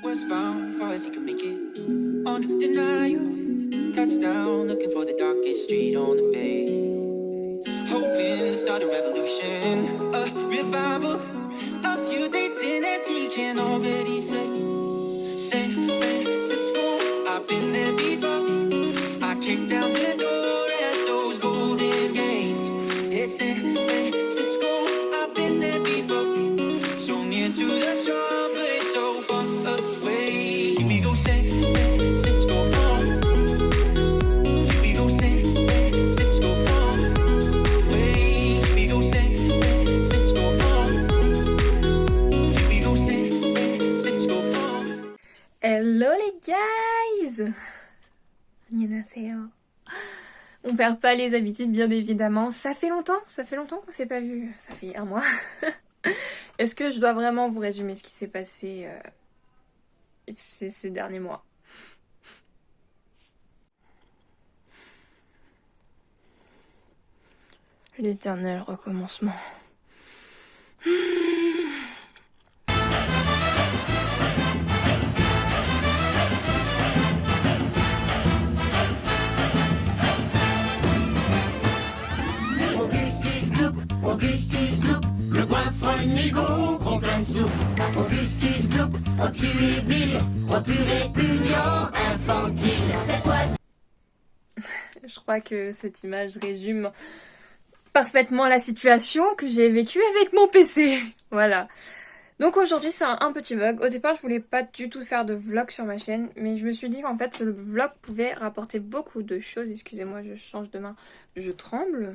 Westbound, far as he can make it. On denial, touchdown, looking for the darkest street on the bay. Hoping to start a revolution, a revival. A few days in and he can already say, San Francisco, I've been there before. I kicked down the door at those golden gates. It's San Francisco, I've been there before. So near to the shore, but it's so far away. Here we go, San Francisco, here we go, San Francisco, way. Here we go, San Francisco, here we go, San Francisco. Hello les guys! 안녕하세요. On perd pas les habitudes bien évidemment. Ça fait longtemps qu'on s'est pas vu. Ça fait un mois. Est-ce que je dois vraiment vous résumer ce qui s'est passé ces derniers mois? L'éternel recommencement. Augustus Gloop, le goinfre négo, gros plein de soupe. Augustus Gloop, obtus et vil, repus répugnant, infantile. Cette fois. Je crois que cette image résume parfaitement la situation que j'ai vécue avec mon PC. Voilà. Donc aujourd'hui c'est un petit vlog. Au départ je voulais pas du tout faire de vlog sur ma chaîne, mais je me suis dit qu'en fait le vlog pouvait rapporter beaucoup de choses. Excusez-moi, je change de main. Je tremble.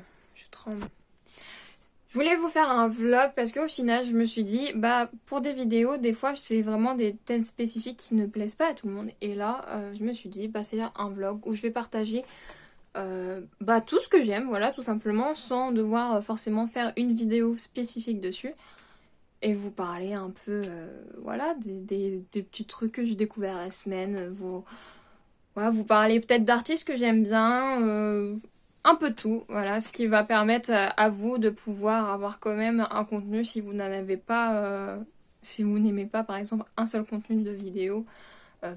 Je voulais vous faire un vlog parce qu'au final je me suis dit pour des vidéos des fois je fais vraiment des thèmes spécifiques qui ne plaisent pas à tout le monde, et là je me suis dit c'est un vlog où je vais partager tout ce que j'aime, voilà, tout simplement, sans devoir forcément faire une vidéo spécifique dessus, et vous parler un peu voilà des petits trucs que j'ai découverts la semaine, vous parler peut-être d'artistes que j'aime bien, un peu tout, voilà, ce qui va permettre à vous de pouvoir avoir quand même un contenu si vous n'en avez pas, si vous n'aimez pas par exemple un seul contenu de vidéo,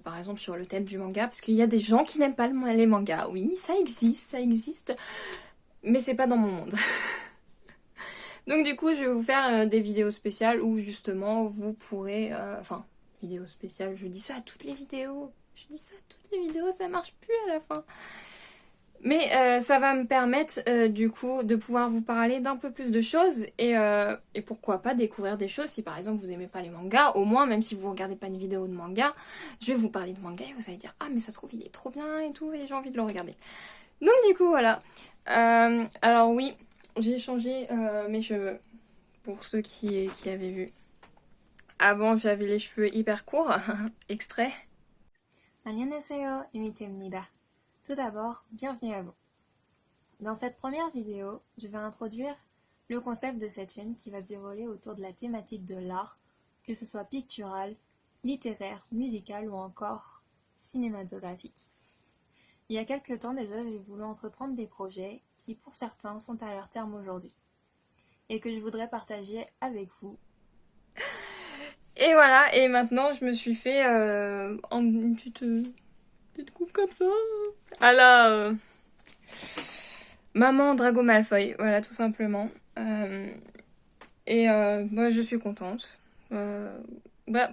par exemple sur le thème du manga, parce qu'il y a des gens qui n'aiment pas les mangas, oui, ça existe, mais c'est pas dans mon monde. Donc du coup je vais vous faire des vidéos spéciales où justement vous pourrez, vidéos spéciales, je dis ça à toutes les vidéos, ça marche plus à la fin. Mais ça va me permettre du coup de pouvoir vous parler d'un peu plus de choses, et pourquoi pas découvrir des choses. Si par exemple vous aimez pas les mangas, au moins même si vous regardez pas une vidéo de manga, je vais vous parler de manga et vous allez dire ah mais ça se trouve il est trop bien et tout et j'ai envie de le regarder. Donc du coup voilà. Alors oui, j'ai changé mes cheveux pour ceux qui avaient vu. Avant j'avais les cheveux hyper courts, extrait. 안녕하세요, 유미태입니다. Tout d'abord, bienvenue à vous. Dans cette première vidéo, je vais introduire le concept de cette chaîne qui va se dérouler autour de la thématique de l'art, que ce soit pictural, littéraire, musical ou encore cinématographique. Il y a quelques temps déjà, j'ai voulu entreprendre des projets qui pour certains sont à leur terme aujourd'hui et que je voudrais partager avec vous. Et voilà, et maintenant je me suis fait une petite coupe comme ça à la maman Drago Malfoy, voilà, tout simplement. Je suis contente.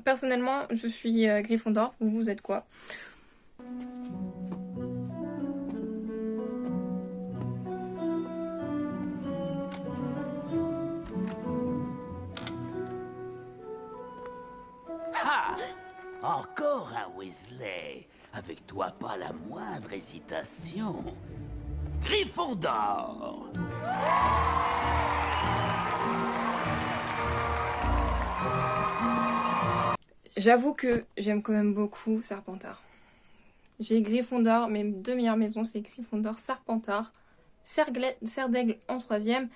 Personnellement je suis Gryffondor. Vous êtes quoi? Ha! Encore un Weasley. Avec toi, pas la moindre hésitation. Gryffondor! J'avoue que j'aime quand même beaucoup Serpentard. J'ai Gryffondor, mes deux meilleures maisons, c'est Gryffondor, Serpentard, Serre d'Aigle en 3e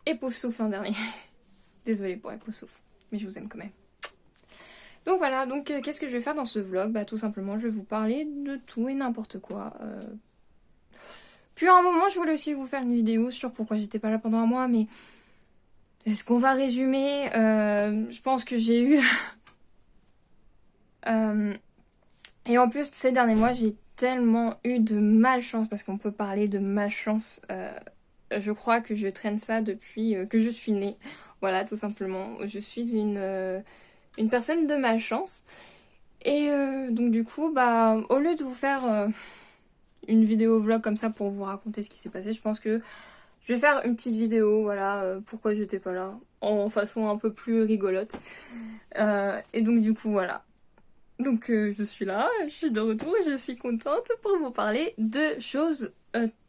et Poufsouffle en dernier. Désolée pour Poufsouffle, mais je vous aime quand même. Donc voilà, qu'est-ce que je vais faire dans ce vlog? Tout simplement, je vais vous parler de tout et n'importe quoi. Puis à un moment, je voulais aussi vous faire une vidéo sur pourquoi j'étais pas là pendant un mois, mais est-ce qu'on va résumer? Je pense que j'ai eu Et en plus, ces derniers mois, j'ai tellement eu de malchance, parce qu'on peut parler de malchance. Je crois que je traîne ça depuis que je suis née. Voilà, tout simplement. Je suis une personne de malchance. Et donc du coup, bah, au lieu de vous faire une vidéo vlog comme ça pour vous raconter ce qui s'est passé, je pense que je vais faire une petite vidéo, voilà, pourquoi j'étais pas là, en façon un peu plus rigolote. Et donc du coup, voilà. Donc je suis là, je suis de retour et je suis contente pour vous parler de choses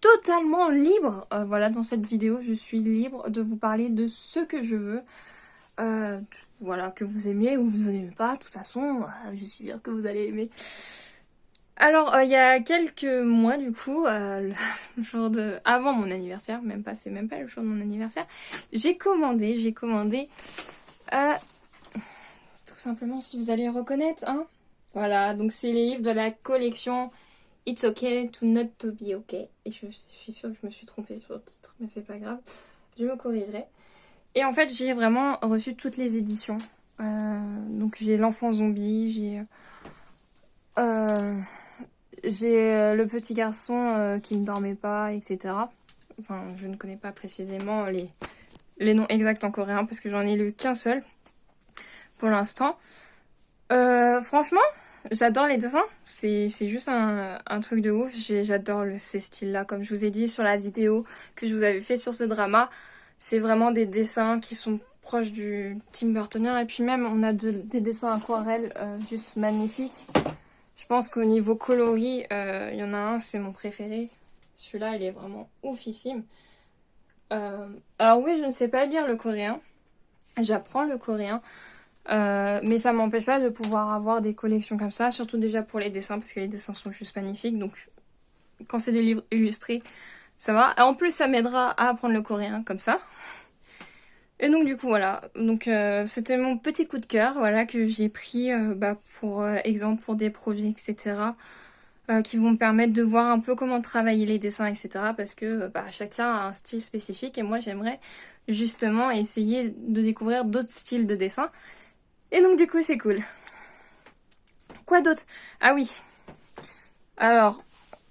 totalement libres. Voilà, dans cette vidéo, je suis libre de vous parler de ce que je veux. Voilà, que vous aimiez ou vous n'aimez pas, de toute façon, je suis sûre que vous allez aimer. Alors, il y a quelques mois, du coup, le jour de... avant mon anniversaire, même pas, c'est même pas le jour de mon anniversaire, j'ai commandé, tout simplement, si vous allez reconnaître, hein. Voilà, donc c'est les livres de la collection It's Okay to Not to Be Okay. Et je suis sûre que je me suis trompée sur le titre, mais c'est pas grave, je me corrigerai. Et en fait, j'ai vraiment reçu toutes les éditions. Donc j'ai l'enfant zombie, j'ai le petit garçon qui ne dormait pas, etc. Enfin, je ne connais pas précisément les noms exacts en coréen parce que j'en ai lu qu'un seul pour l'instant. Franchement, j'adore les dessins. C'est juste un truc de ouf. J'adore ces styles-là. Comme je vous ai dit sur la vidéo que je vous avais fait sur ce drama, c'est vraiment des dessins qui sont proches du Tim Burtonien. Et puis même, on a des dessins aquarelles juste magnifiques. Je pense qu'au niveau coloris, il y en a un, c'est mon préféré. Celui-là, il est vraiment oufissime. Alors oui, je ne sais pas lire le coréen. J'apprends le coréen. Mais ça m'empêche pas de pouvoir avoir des collections comme ça. Surtout déjà pour les dessins, parce que les dessins sont juste magnifiques. Donc, quand c'est des livres illustrés, ça va. Et en plus, ça m'aidera à apprendre le coréen, comme ça. Et donc du coup voilà, donc c'était mon petit coup de cœur, voilà, que j'ai pris pour exemple pour des projets, etc. Qui vont me permettre de voir un peu comment travailler les dessins, etc. Parce que chacun a un style spécifique et moi j'aimerais justement essayer de découvrir d'autres styles de dessin. Et donc du coup c'est cool. Quoi d'autre? Ah oui. Alors,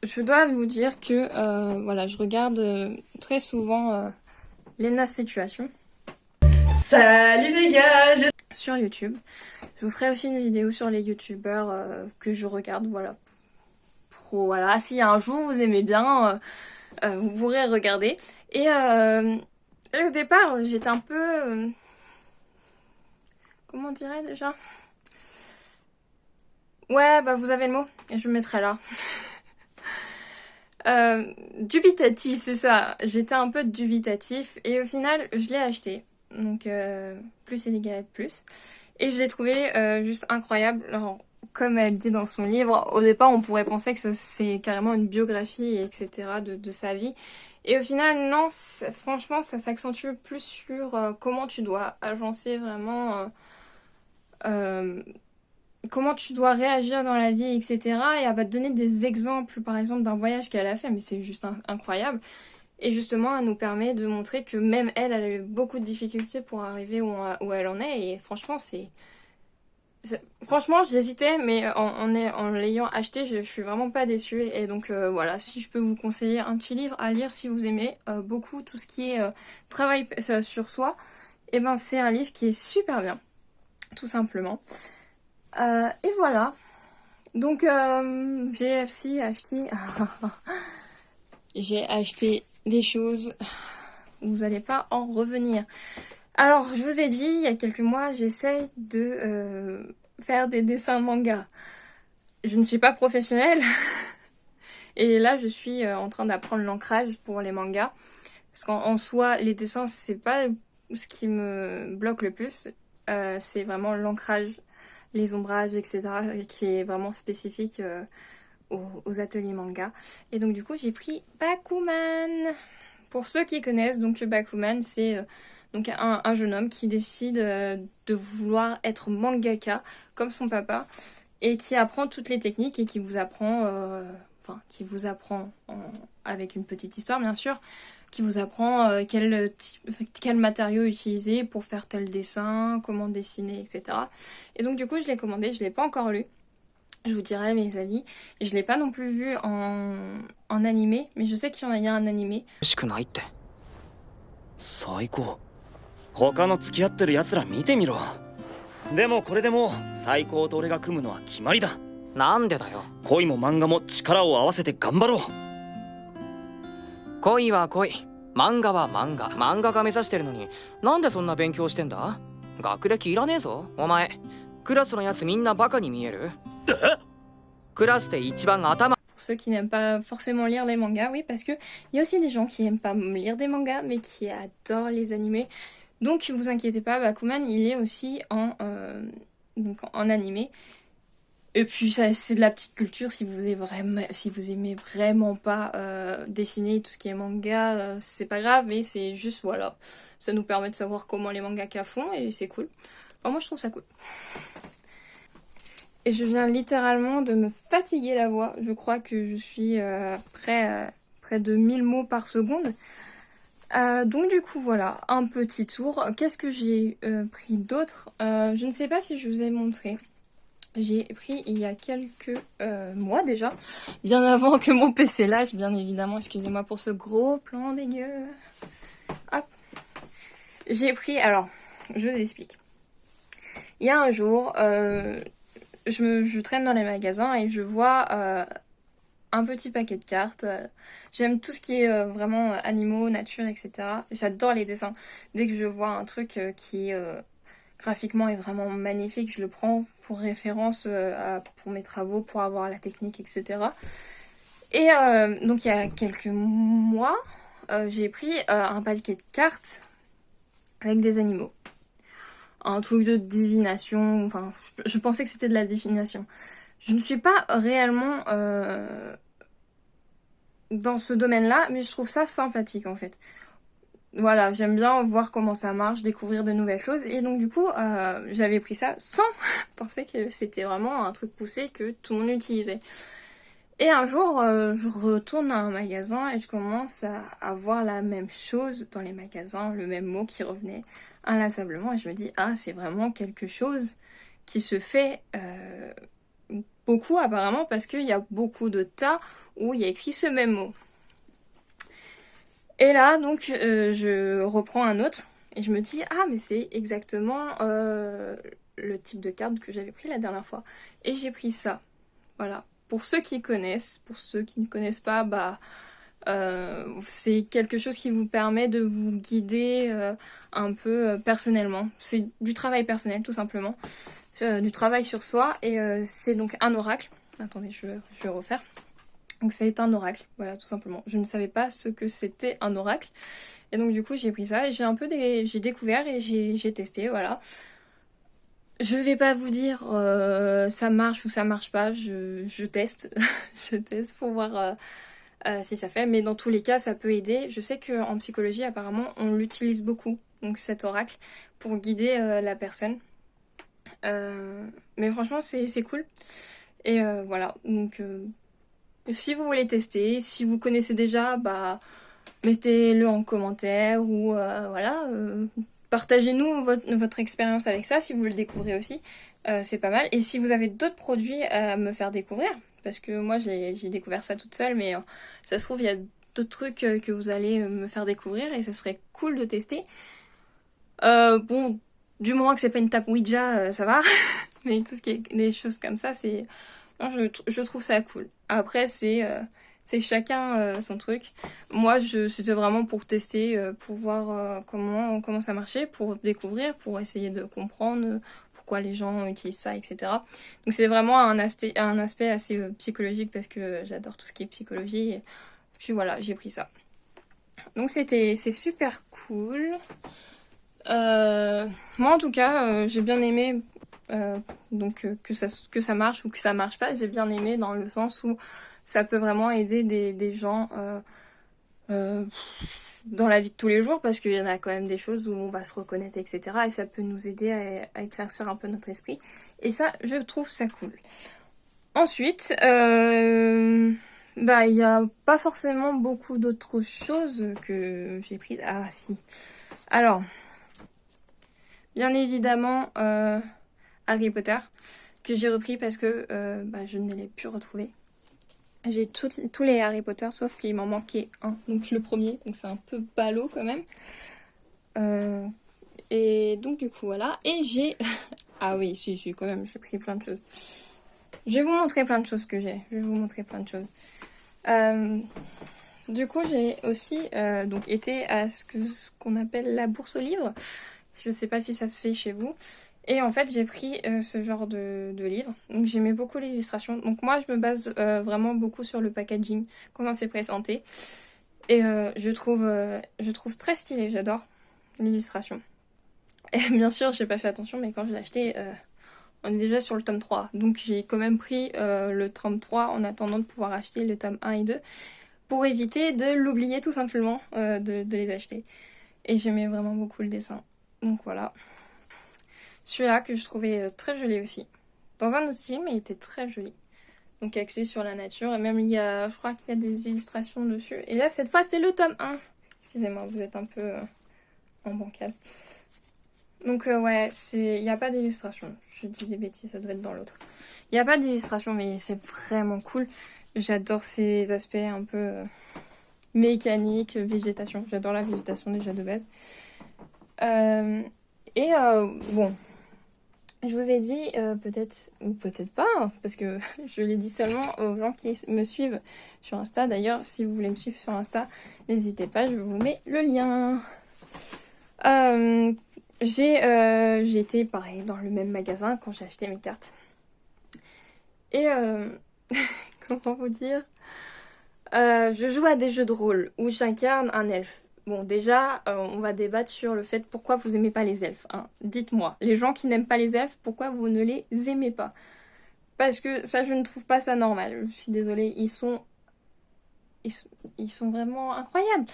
je dois vous dire que voilà, je regarde très souvent Lena Situation. Salut les gars, sur YouTube. Je vous ferai aussi une vidéo sur les youtubeurs que je regarde, voilà. Voilà, si un jour vous aimez bien, vous pourrez regarder. Et au départ, j'étais un peu... comment on dirait déjà? Ouais, bah vous avez le mot, et je le mettrai là. Dubitatif, c'est ça. J'étais un peu dubitatif, et au final, je l'ai acheté. Donc plus c'est égal plus. Et je l'ai trouvé juste incroyable. Alors, comme elle dit dans son livre, au départ on pourrait penser que c'est carrément une biographie, etc. de sa vie. Et au final non, franchement ça s'accentue plus sur comment tu dois agencer vraiment... comment tu dois réagir dans la vie, etc. Et elle va te donner des exemples par exemple d'un voyage qu'elle a fait, mais c'est juste incroyable. Et justement, elle nous permet de montrer que même elle a eu beaucoup de difficultés pour arriver où elle en est. Et franchement, franchement, j'hésitais, mais en l'ayant acheté, je suis vraiment pas déçue. Et donc voilà, si je peux vous conseiller un petit livre à lire si vous aimez beaucoup tout ce qui est travail sur soi, et ben c'est un livre qui est super bien, tout simplement. Et voilà. Donc j'ai aussi acheté... j'ai acheté... des choses, vous n'allez pas en revenir. Alors, je vous ai dit, il y a quelques mois, j'essaye de faire des dessins manga. Je ne suis pas professionnelle. Et là, je suis en train d'apprendre l'ancrage pour les mangas. Parce qu'en soi, les dessins, c'est pas ce qui me bloque le plus. C'est vraiment l'ancrage, les ombrages, etc. qui est vraiment spécifique aux ateliers manga. Et donc du coup j'ai pris Bakuman. Pour ceux qui connaissent, donc Bakuman c'est donc un jeune homme qui décide de vouloir être mangaka comme son papa et qui apprend toutes les techniques et qui vous apprend avec une petite histoire bien sûr, qui vous apprend quel matériau utiliser pour faire tel dessin, comment dessiner, etc. Et donc du coup je l'ai commandé, je l'ai pas encore lu. Je vous dirai mes avis. Je l'ai pas non plus vu en animé, mais je sais qu'il y a un animé. しくないって最高他の付き合ってる奴ら見てみろでもこれでもう最高と俺が組むのは決まりだなんでだよ恋も漫画も力を合わせて頑張ろう恋は恋漫画は漫画漫画家目指してるのになんでそんな勉強してんだ学歴いらねえぞお前クラスのやつみんなバカに見えるクラスで一番頭 Pour ceux qui n'aiment pas forcément lire les mangas, oui, parce que il y a aussi des gens qui aiment pas lire des mangas, mais qui adorent les animés. Donc, vous inquiétez pas, Bakuman, il est aussi donc en animé. Et puis, ça, c'est de la petite culture. Si vous aimez vraiment pas dessiner tout ce qui est manga, c'est pas grave, mais c'est juste, voilà, ça nous permet de savoir comment les mangakas font, et c'est cool. Enfin, moi, je trouve ça cool. Et je viens littéralement de me fatiguer la voix. Je crois que je suis près de 1000 mots par seconde. Donc du coup voilà, un petit tour. Qu'est-ce que j'ai pris d'autre? Je ne sais pas si je vous ai montré. J'ai pris il y a quelques mois déjà. Bien avant que mon PC lâche, bien évidemment. Excusez-moi pour ce gros plan dégueu. Hop. J'ai pris... Alors, je vous explique. Il y a un jour... Je traîne dans les magasins et je vois un petit paquet de cartes. J'aime tout ce qui est vraiment animaux, nature, etc. J'adore les dessins. Dès que je vois un truc qui graphiquement est vraiment magnifique, je le prends pour référence pour mes travaux, pour avoir la technique, etc. Et donc il y a quelques mois, j'ai pris un paquet de cartes avec des animaux. Un truc de divination, enfin, je pensais que c'était de la divination. Je ne suis pas réellement dans ce domaine-là, mais je trouve ça sympathique en fait. Voilà, j'aime bien voir comment ça marche, découvrir de nouvelles choses, et donc du coup, j'avais pris ça sans penser que c'était vraiment un truc poussé que tout le monde utilisait. Et un jour, je retourne à un magasin et je commence à voir la même chose dans les magasins, le même mot qui revenait inlassablement, et je me dis, ah, c'est vraiment quelque chose qui se fait beaucoup apparemment, parce qu'il y a beaucoup de tas où il y a écrit ce même mot. Et là, donc, je reprends un autre, et je me dis, ah, mais c'est exactement le type de carte que j'avais pris la dernière fois. Et j'ai pris ça, voilà. Pour ceux qui connaissent, pour ceux qui ne connaissent pas, bah... c'est quelque chose qui vous permet de vous guider un peu personnellement. C'est du travail personnel tout simplement, du travail sur soi, et c'est donc un oracle. Attendez, je vais refaire. Donc c'est un oracle, voilà, tout simplement. Je ne savais pas ce que c'était un oracle, et donc du coup j'ai pris ça et j'ai découvert et j'ai testé, voilà. Je vais pas vous dire ça marche ou ça marche pas, je teste, je teste pour voir si ça fait, mais dans tous les cas ça peut aider. Je sais qu'en psychologie apparemment on l'utilise beaucoup, donc cet oracle, pour guider la personne. Mais franchement c'est cool. Et voilà, donc si vous voulez tester, si vous connaissez déjà, bah mettez-le en commentaire, ou voilà, partagez-nous votre expérience avec ça si vous le découvrez aussi. C'est pas mal. Et si vous avez d'autres produits à me faire découvrir, parce que moi j'ai découvert ça toute seule, mais ça se trouve il y a d'autres trucs que vous allez me faire découvrir et ça serait cool de tester. Bon, du moment que c'est pas une table Ouija, ça va, mais tout ce qui est des choses comme ça, c'est... Non, je trouve ça cool. Après c'est chacun son truc. Moi c'était vraiment pour tester, pour voir comment ça marchait, pour découvrir, pour essayer de comprendre pourquoi les gens utilisent ça, etc. Donc c'est vraiment un aspect assez psychologique, parce que j'adore tout ce qui est psychologie. Et puis voilà, j'ai pris ça. Donc c'est super cool. Moi en tout cas, j'ai bien aimé donc que ça marche ou que ça marche pas. J'ai bien aimé dans le sens où ça peut vraiment aider des gens dans la vie de tous les jours, parce qu'il y en a quand même des choses où on va se reconnaître, etc. Et ça peut nous aider à éclaircir un peu notre esprit. Et ça, je trouve ça cool. Ensuite, bah il n'y a pas forcément beaucoup d'autres choses que j'ai prises. Ah si. Alors, bien évidemment, Harry Potter, que j'ai repris parce que je ne l'ai plus retrouvé. J'ai tous les Harry Potter sauf qu'il m'en manquait un, donc le premier, donc c'est un peu ballot quand même. Et donc du coup voilà, et j'ai... ah oui, si, quand même, j'ai pris plein de choses. Je vais vous montrer plein de choses que j'ai, Du coup j'ai aussi donc été à ce qu'on appelle la bourse aux livres. Je sais pas si ça se fait chez vous. Et en fait, j'ai pris ce genre de livre. Donc j'aimais beaucoup l'illustration. Donc moi, je me base vraiment beaucoup sur le packaging, comment c'est présenté. Et je trouve très stylé, j'adore l'illustration. Et bien sûr, j'ai pas fait attention, mais quand je l'ai acheté, on est déjà sur le tome 3. Donc j'ai quand même pris le tome 3 en attendant de pouvoir acheter le tome 1 et 2. Pour éviter de l'oublier tout simplement, de les acheter. Et j'aimais vraiment beaucoup le dessin. Donc voilà. Celui-là que je trouvais très joli aussi. Dans un autre film, il était très joli. Donc axé sur la nature. Et même je crois qu'il y a des illustrations dessus. Et là, cette fois, c'est le tome 1. Excusez-moi, vous êtes un peu en bancal. Donc ouais, il n'y a pas d'illustration. Je dis des bêtises, ça doit être dans l'autre. Il n'y a pas d'illustration, mais c'est vraiment cool. J'adore ces aspects un peu mécaniques, végétation. J'adore la végétation déjà de base. Bon, je vous ai dit peut-être ou peut-être pas, hein, parce que je l'ai dit seulement aux gens qui me suivent sur Insta. D'ailleurs, si vous voulez me suivre sur Insta, n'hésitez pas, je vous mets le lien. J'ai été pareil dans le même magasin quand j'ai acheté mes cartes. Et comment vous dire, je joue à des jeux de rôle où j'incarne un elfe. Bon, déjà, on va débattre sur le fait pourquoi vous aimez pas les elfes. Hein. Dites-moi, les gens qui n'aiment pas les elfes, pourquoi vous ne les aimez pas? Parce que ça, je ne trouve pas ça normal. Je suis désolée, ils sont vraiment incroyables.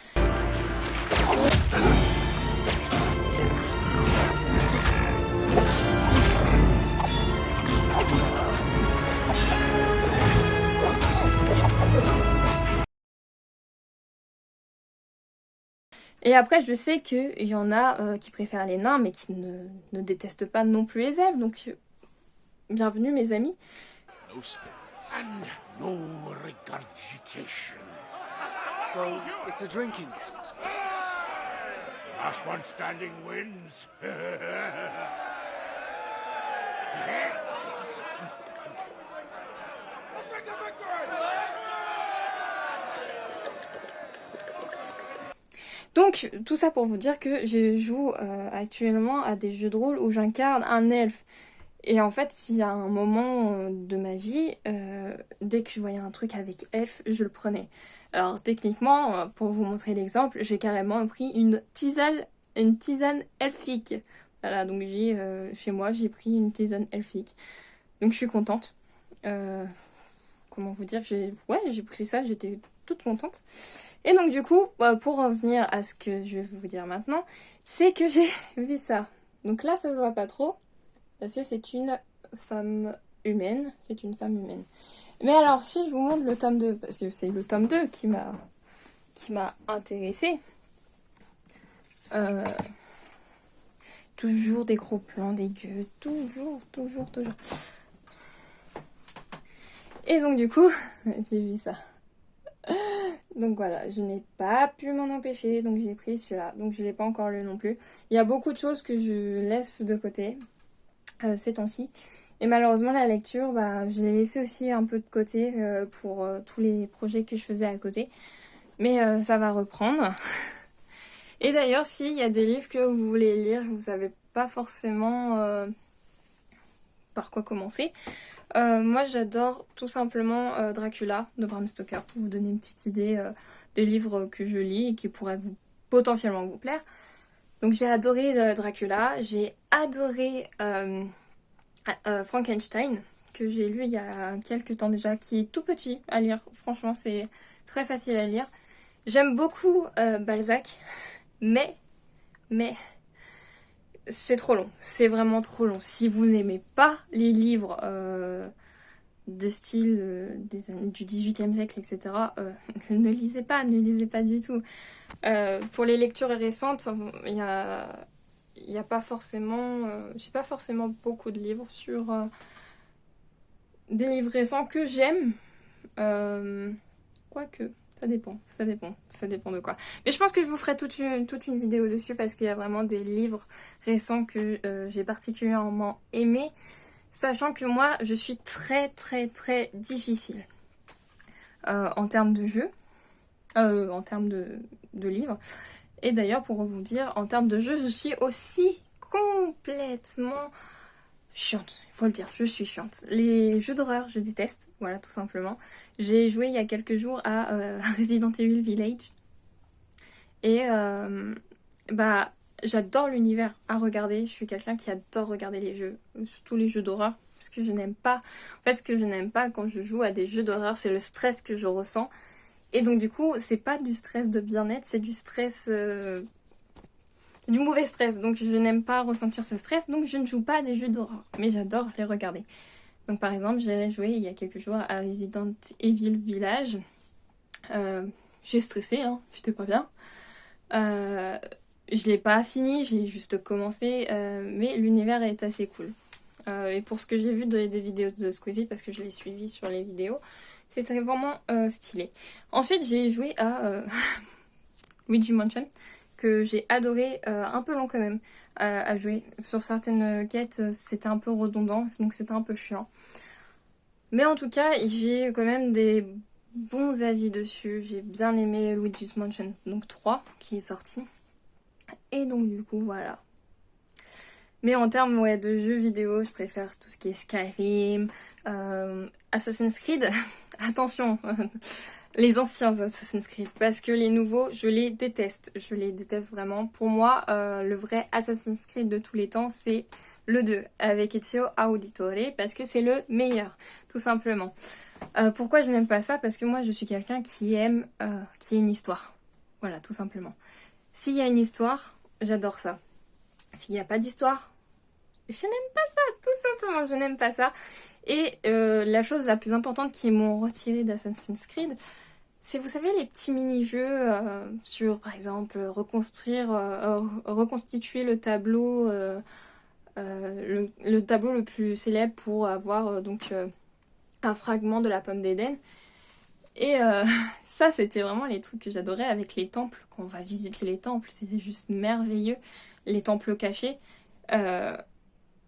Et après, je sais qu'il y en a qui préfèrent les nains, mais qui ne détestent pas non plus les elfes. Donc, bienvenue mes amis. No spirits. And no regurgitation. So, it's a drinking. Last one standing wins. Donc, tout ça pour vous dire que je joue actuellement à des jeux de rôle où j'incarne un elfe. Et en fait, s'il y a un moment de ma vie, dès que je voyais un truc avec elfe, je le prenais. Alors, techniquement, pour vous montrer l'exemple, j'ai carrément pris une tisane elfique. Voilà, donc chez moi, j'ai pris une tisane elfique. Donc, je suis contente. Comment vous dire, j'ai pris ça, j'étais toute contente. Et donc du coup, pour revenir à ce que je vais vous dire maintenant, c'est que j'ai vu ça. Donc là, ça se voit pas trop, parce que c'est une femme humaine. C'est une femme humaine. Mais alors, si je vous montre le tome 2, parce que c'est le tome 2 qui m'a intéressée. Toujours des gros plans dégueux. Toujours. Et donc du coup, j'ai vu ça. Donc voilà, je n'ai pas pu m'en empêcher, donc j'ai pris celui-là. Donc je ne l'ai pas encore lu non plus. Il y a beaucoup de choses que je laisse de côté ces temps-ci. Et malheureusement la lecture, je l'ai laissé aussi un peu de côté pour tous les projets que je faisais à côté. Mais ça va reprendre. Et d'ailleurs, s'il y a des livres que vous voulez lire, vous savez pas forcément par quoi commencer. Moi j'adore tout simplement Dracula de Bram Stoker, pour vous donner une petite idée des livres que je lis et qui pourraient potentiellement vous plaire. Donc j'ai adoré Dracula, j'ai adoré Frankenstein, que j'ai lu il y a quelques temps déjà, qui est tout petit à lire, franchement c'est très facile à lire. J'aime beaucoup Balzac, mais c'est trop long, c'est vraiment trop long. Si vous n'aimez pas les livres de style du 18e siècle, etc., ne lisez pas du tout. Pour les lectures récentes, il y a pas forcément, j'ai pas forcément beaucoup de livres sur des livres récents que j'aime. Quoique, ça dépend de quoi. Mais je pense que je vous ferai toute une vidéo dessus parce qu'il y a vraiment des livres récents que j'ai particulièrement aimés. Sachant que moi, je suis très difficile en termes de jeu, en termes de livres. Et d'ailleurs, pour vous dire, en termes de jeu, je suis aussi complètement chiante. Il faut le dire, je suis chiante. Les jeux d'horreur, je déteste, voilà, tout simplement. J'ai joué il y a quelques jours à Resident Evil Village. Et bah, j'adore l'univers à regarder. Je suis quelqu'un qui adore regarder les jeux, surtout les jeux d'horreur. Ce que je n'aime pas, en fait, ce que je n'aime pas quand je joue à des jeux d'horreur, c'est le stress que je ressens. Et donc du coup, c'est pas du stress de bien-être, c'est du stress, du mauvais stress. Donc je n'aime pas ressentir ce stress, donc je ne joue pas à des jeux d'horreur. Mais j'adore les regarder. Donc par exemple, j'ai joué il y a quelques jours à Resident Evil Village. J'ai stressé, hein, j'étais pas bien. Je l'ai pas fini, j'ai juste commencé, mais l'univers est assez cool. Et pour ce que j'ai vu des vidéos de Squeezie, parce que je l'ai suivi sur les vidéos, c'était vraiment stylé. Ensuite, j'ai joué à Luigi Mansion, que j'ai adoré, un peu long quand même à jouer. Sur certaines quêtes, c'était un peu redondant, donc c'était un peu chiant. Mais en tout cas, j'ai quand même des bons avis dessus. J'ai bien aimé Luigi's Mansion, donc 3, qui est sorti. Et donc du coup, voilà. Mais en termes de jeux vidéo, je préfère tout ce qui est Skyrim, Assassin's Creed. Attention, les anciens Assassin's Creed, parce que les nouveaux, je les déteste. Je les déteste vraiment. Pour moi, le vrai Assassin's Creed de tous les temps, c'est le 2, avec Ezio Auditore, parce que c'est le meilleur, tout simplement. Pourquoi je n'aime pas ça? Parce que moi, je suis quelqu'un qui aime qu'il y ait une histoire. Voilà, tout simplement. S'il y a une histoire, j'adore ça. S'il n'y a pas d'histoire, je n'aime pas ça, tout simplement, je n'aime pas ça. Et la chose la plus importante qui m'ont retiré d'Assassin's Creed, c'est, vous savez, les petits mini-jeux sur, par exemple, reconstituer le tableau, le tableau le plus célèbre pour avoir un fragment de la pomme d'Éden. Et ça, c'était vraiment les trucs que j'adorais avec les temples. Quand on va visiter les temples, c'était juste merveilleux. Les temples cachés.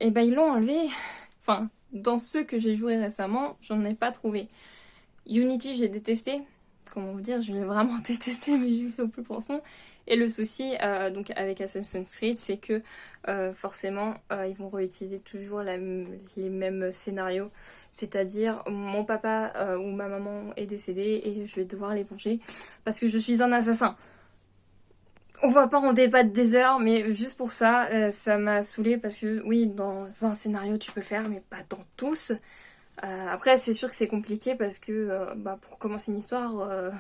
Et ben ils l'ont enlevé. Enfin, dans ceux que j'ai joué récemment, j'en ai pas trouvé. Unity, j'ai détesté. Comment vous dire, je l'ai vraiment détesté, mais j'ai fait au plus profond. Et le souci donc avec Assassin's Creed, c'est que forcément, ils vont réutiliser toujours les mêmes scénarios. C'est-à-dire, mon papa ou ma maman est décédé et je vais devoir les venger parce que je suis un assassin. On va pas en débattre des heures, mais juste pour ça, ça m'a saoulée parce que oui, dans un scénario tu peux le faire, mais pas dans tous. Après, c'est sûr que c'est compliqué parce que pour commencer une histoire,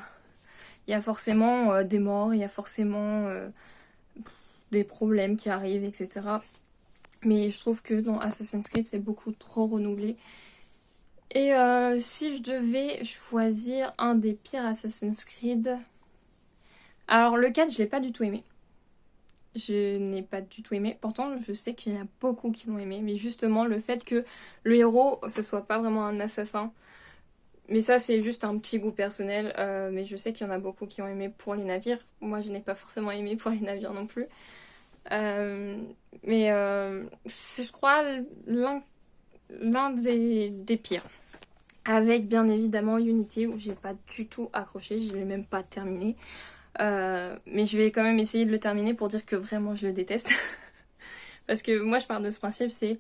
il y a forcément des morts, il y a forcément des problèmes qui arrivent, etc. Mais je trouve que dans Assassin's Creed, c'est beaucoup trop renouvelé. Et si je devais choisir un des pires Assassin's Creed... Alors le 4, je l'ai pas du tout aimé. Je n'ai pas du tout aimé. Pourtant, je sais qu'il y en a beaucoup qui l'ont aimé. Mais justement, le fait que le héros, ce soit pas vraiment un assassin. Mais ça, c'est juste un petit goût personnel. Mais je sais qu'il y en a beaucoup qui ont aimé pour les navires. Moi, je n'ai pas forcément aimé pour les navires non plus. Mais c'est, je crois, l'un des pires. Avec, bien évidemment, Unity, où j'ai pas du tout accroché. Je l'ai même pas terminé. Mais je vais quand même essayer de le terminer pour dire que vraiment je le déteste. Parce que moi je pars de ce principe, c'est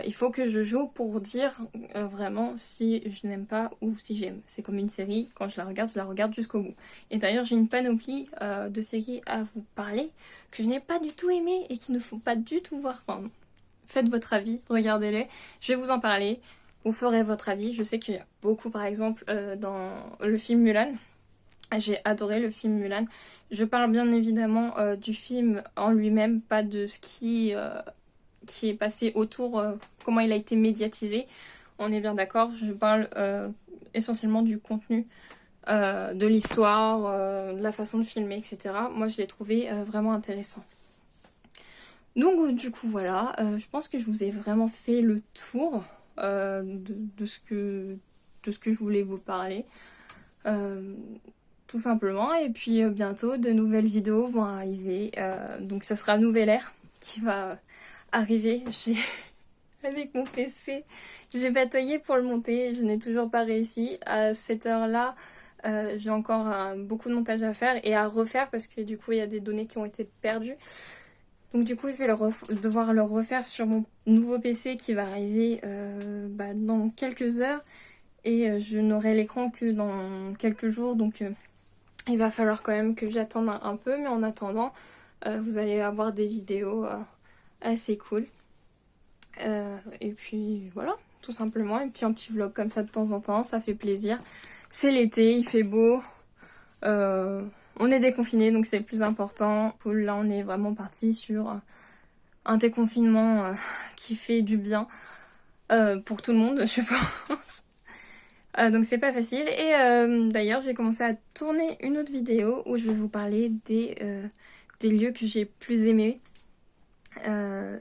il faut que je joue pour dire vraiment si je n'aime pas ou si j'aime. C'est comme une série, quand je la regarde jusqu'au bout. Et d'ailleurs j'ai une panoplie de séries à vous parler que je n'ai pas du tout aimé et qu'il ne faut pas du tout voir. Enfin, faites votre avis, regardez-les, je vais vous en parler, vous ferez votre avis. Je sais qu'il y a beaucoup, par exemple dans le film Mulan. J'ai adoré le film Mulan. Je parle bien évidemment du film en lui-même, pas de ce qui est passé autour, comment il a été médiatisé. On est bien d'accord, je parle essentiellement du contenu, de l'histoire, de la façon de filmer, etc. Moi je l'ai trouvé vraiment intéressant. Donc du coup voilà, je pense que je vous ai vraiment fait le tour de ce que je voulais vous parler. Tout simplement. Et puis bientôt, de nouvelles vidéos vont arriver. Donc ça sera Nouvelle Ère qui va arriver. Avec mon PC, j'ai bataillé pour le monter. Je n'ai toujours pas réussi. À cette heure-là, j'ai encore beaucoup de montage à faire et à refaire parce que du coup, il y a des données qui ont été perdues. Donc du coup, je vais devoir le refaire sur mon nouveau PC qui va arriver dans quelques heures. Et je n'aurai l'écran que dans quelques jours. Donc il va falloir quand même que j'attende un peu. Mais en attendant, vous allez avoir des vidéos assez cool. Et puis voilà, tout simplement. Et puis un petit vlog comme ça de temps en temps, ça fait plaisir. C'est l'été, il fait beau. On est déconfiné, donc c'est le plus important. Là, on est vraiment parti sur un déconfinement qui fait du bien pour tout le monde, je pense. Donc c'est pas facile. Et d'ailleurs, j'ai commencé à tourner une autre vidéo où je vais vous parler des lieux que j'ai plus aimés. Que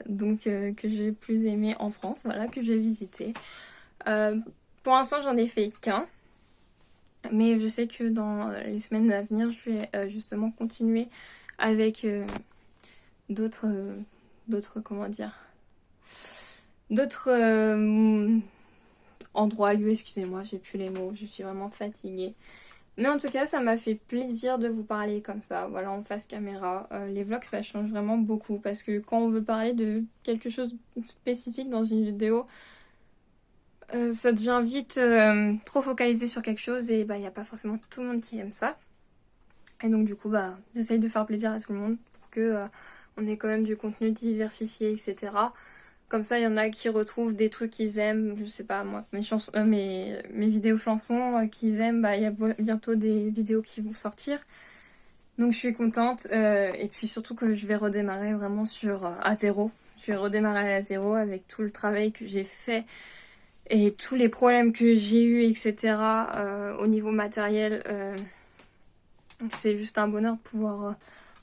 j'ai plus aimé en France, voilà, que j'ai visité. Pour l'instant, j'en ai fait qu'un. Mais je sais que dans les semaines à venir, je vais justement continuer avec d'autres endroits, lieux, excusez-moi, j'ai plus les mots, je suis vraiment fatiguée. Mais en tout cas, ça m'a fait plaisir de vous parler comme ça, voilà, en face caméra. Les vlogs, ça change vraiment beaucoup parce que quand on veut parler de quelque chose spécifique dans une vidéo, ça devient vite trop focalisé sur quelque chose et il n'y a pas forcément tout le monde qui aime ça. Et donc du coup, j'essaye de faire plaisir à tout le monde pour que on ait quand même du contenu diversifié, etc. Comme ça, il y en a qui retrouvent des trucs qu'ils aiment, je sais pas moi, mes vidéos chansons qu'ils aiment, il y a bientôt des vidéos qui vont sortir. Donc je suis contente, et puis surtout que je vais redémarrer vraiment à zéro. Je vais redémarrer à zéro avec tout le travail que j'ai fait et tous les problèmes que j'ai eus, etc. Au niveau matériel. C'est juste un bonheur de pouvoir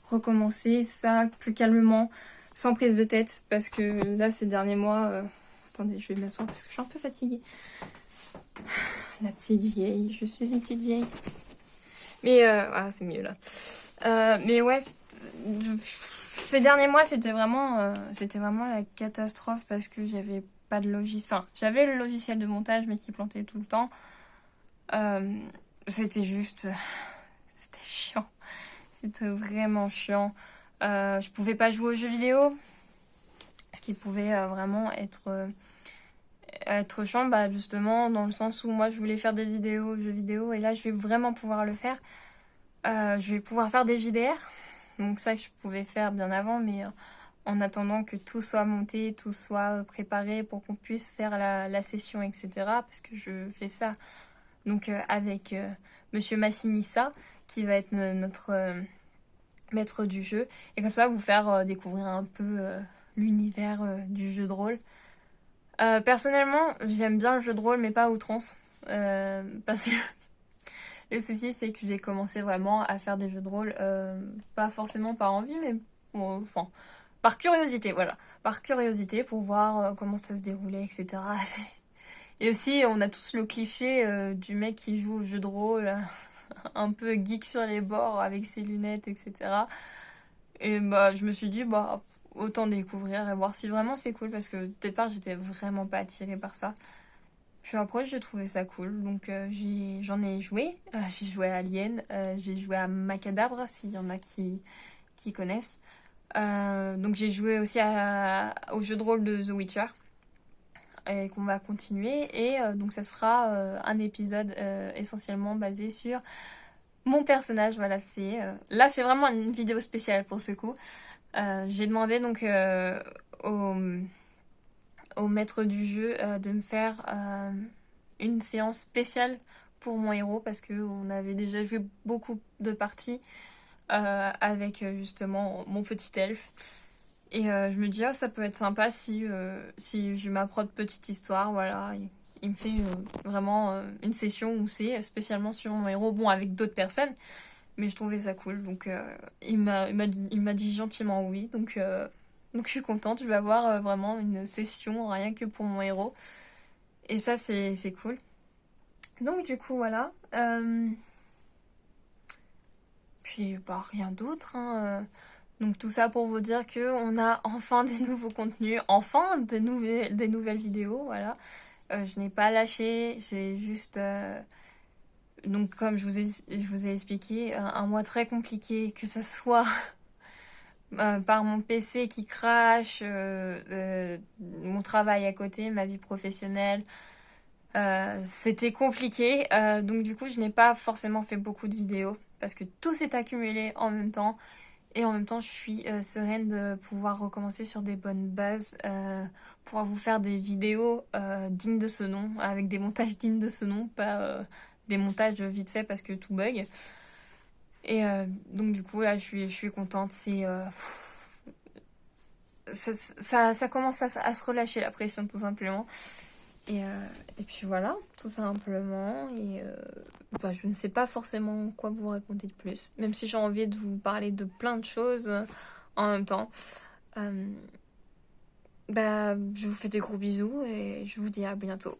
recommencer ça plus calmement, sans prise de tête, parce que là ces derniers mois... Attendez, je vais m'asseoir parce que je suis un peu fatiguée. La petite vieille, je suis une petite vieille. Mais c'est mieux là. Mais ouais, ces derniers mois c'était vraiment la catastrophe parce que j'avais pas de logiciel. Enfin, j'avais le logiciel de montage mais qui plantait tout le temps. C'était chiant. C'était vraiment chiant. Je pouvais pas jouer aux jeux vidéo. Ce qui pouvait vraiment être chiant, justement, dans le sens où moi je voulais faire des vidéos, jeux vidéo, et là je vais vraiment pouvoir le faire. Je vais pouvoir faire des JDR. Donc ça je pouvais faire bien avant, mais en attendant que tout soit monté, tout soit préparé pour qu'on puisse faire la session, etc. Parce que je fais ça donc avec Monsieur Massinissa, qui va être notre maître du jeu. Et comme ça, vous faire découvrir un peu l'univers du jeu de rôle. Personnellement, j'aime bien le jeu de rôle, mais pas à outrance. Parce que le souci, c'est que j'ai commencé vraiment à faire des jeux de rôle, pas forcément par envie, mais par curiosité, voilà. Par curiosité, pour voir comment ça se déroulait, etc. Et aussi, on a tous le cliché du mec qui joue au jeu de rôle, un peu geek sur les bords, avec ses lunettes, etc. Et je me suis dit, autant découvrir et voir si vraiment c'est cool, parce que au départ, j'étais vraiment pas attirée par ça. Puis après, j'ai trouvé ça cool, donc j'en ai joué. J'ai joué à Alien, j'ai joué à Macadabre, s'il y en a qui connaissent. Donc j'ai joué aussi au jeu de rôle de The Witcher, et qu'on va continuer. Et donc ça sera un épisode essentiellement basé sur mon personnage. Voilà, là c'est vraiment une vidéo spéciale pour ce coup. J'ai demandé donc au maître du jeu de me faire une séance spéciale pour mon héros, parce qu'on avait déjà joué beaucoup de parties avec justement mon petit elfe. Et je me dis, ça peut être sympa si je m'apprends de petite histoire, voilà. Il me fait vraiment une session où c'est spécialement sur mon héros, bon, avec d'autres personnes, mais je trouvais ça cool. Donc il m'a dit gentiment oui, donc je suis contente. Je vais avoir vraiment une session rien que pour mon héros. Et ça, c'est cool. Donc du coup, voilà. Puis, bah, rien d'autre, hein. Donc tout ça pour vous dire qu'on a enfin des nouveaux contenus, enfin des nouvelles vidéos, voilà. Je n'ai pas lâché, j'ai juste... donc comme je vous ai expliqué, un mois très compliqué, que ce soit par mon PC qui crache, mon travail à côté, ma vie professionnelle. C'était compliqué, donc du coup je n'ai pas forcément fait beaucoup de vidéos parce que tout s'est accumulé en même temps. Et en même temps, je suis sereine de pouvoir recommencer sur des bonnes bases, pouvoir vous faire des vidéos dignes de ce nom, avec des montages dignes de ce nom, pas des montages vite fait parce que tout bug. Et donc du coup, là, je suis contente. Ça commence à se relâcher la pression, tout simplement. Et puis voilà, tout simplement. Et bah, je ne sais pas forcément quoi vous raconter de plus. Même si j'ai envie de vous parler de plein de choses en même temps. Bah, je vous fais des gros bisous et je vous dis à bientôt.